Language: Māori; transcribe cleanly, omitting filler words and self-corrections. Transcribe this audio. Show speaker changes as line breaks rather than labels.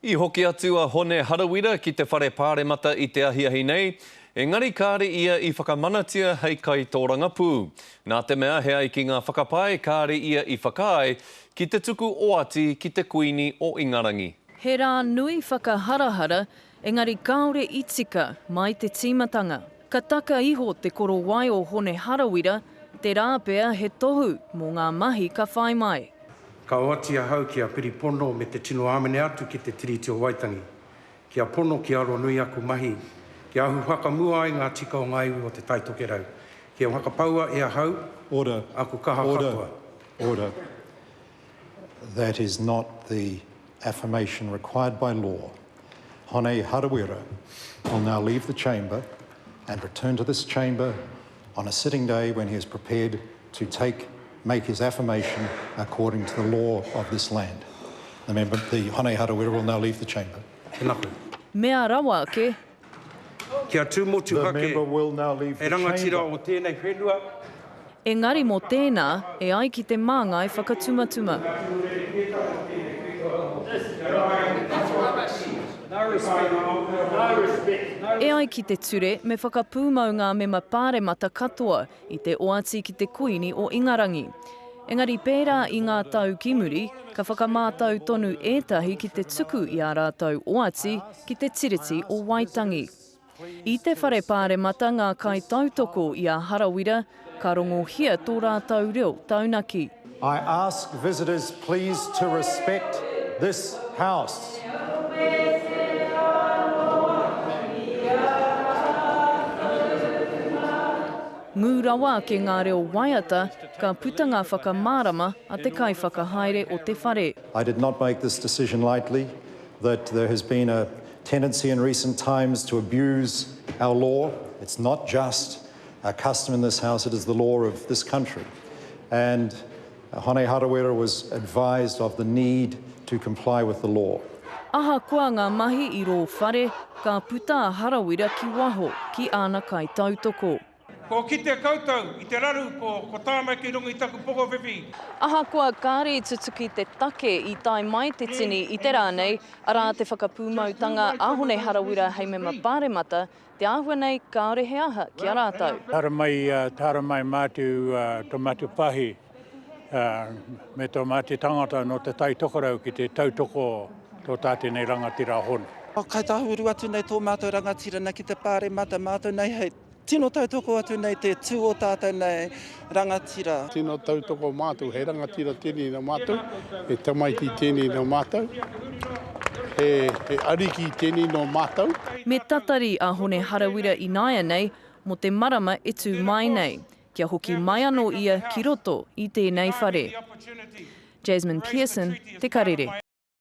I hoki atu a Hone Harawira ki te whare pāremata I te ahiahi nei, engari kāre ia I whakamanatia hei kai tō rangapū. Nā te mea hea I ki ngā whakapae kāre ia I whakae ki te tuku oati ki te kuini o Ingarangi.
He rā nui whakaharahara, engari kāore I tika mai te tīmatanga. Ka taka iho te koro wai o Hone Harawira, te rā pea he tohu mō ngā mahi ka whai mai.
Ka oati a hau ki a piripono me te tino āmene atu ki te tiriti o Waitangi. Ki a pono ki aro nui aku mahi. Ki ahu whakamua ai ngā tika o ngā iwi o te taitoke rau. Ki a whakapaua e a hau,
Order.
Aku kaha
Order.
katoa.
Order. That is not the affirmation required by law. Hone Harawira will now leave the chamber and return to this chamber on a sitting day when he is prepared to make his affirmation according to the law of this land. The Hone Harawira will now leave the chamber.
Tēnako.
Mea rawa ke,
Kia tūmotu
The
hake,
member will now leave
e
the
rangatira
chamber.
o tēnei whenua,
engari mō tēnā e ai ki te māngai whakatumatuma. E ai ki te ture me whakapūmau ngā mema pāremata katoa I te oati ki te kuini o Ingarangi. Engari pērā I ngā tau kimuri, ka whakamātau tonu ētahi ki te tuku I a rātau oati ki te tiriti o Waitangi. I te whare pāremata ngā kai tautoko I a Harawira, ka rongohia tō rātau reo taunaki.
I ask visitors please to respect this house.
Ngū rawa ke ngā reo waiata, ka puta ngā whakamārama a te kai whakahaere o te whare.
I did not make this decision lightly, that there has been a tendency in recent times to abuse our law. It's not just a custom in this house, it is the law of this country. And Hone Harawira was advised of the need to comply with the law.
Aha kua ngā mahi I rō whare, ka puta a Harawira ki waho ki āna kai tautoko.
ko ki te koutou, I te raru, ko tāmai ki runga I taku poko whiwhi.
Aha kua kāre tutuki te take I tai mai te tini I te rānei, arā te whakapūmautanga a Hone Harawira hei mema pāremata, te āhua nei kāore he aha ki a rātau.
Tara mai mātu tō mātu pahi me tō mātu tangata no te taitokorau ki te tautoko tō tātene rangatira hon.
Kai tahuru atu nei tō mātou rangatira nei ki te pāremata mātou nei hei tino tautoko atu nei te tū o tātou nei rangatira.
Tino tautoko mātou, he rangatira tēnei no mātou, he tamaiti tēnei no mātou, he ariki tēnei no mātou.
Me tatari a Hone Harawira I naia nei, mo te marama e tū mai nei, kia hoki mai anō ia ki roto I tēnei whare. Jasmine Pearson, Te Karere.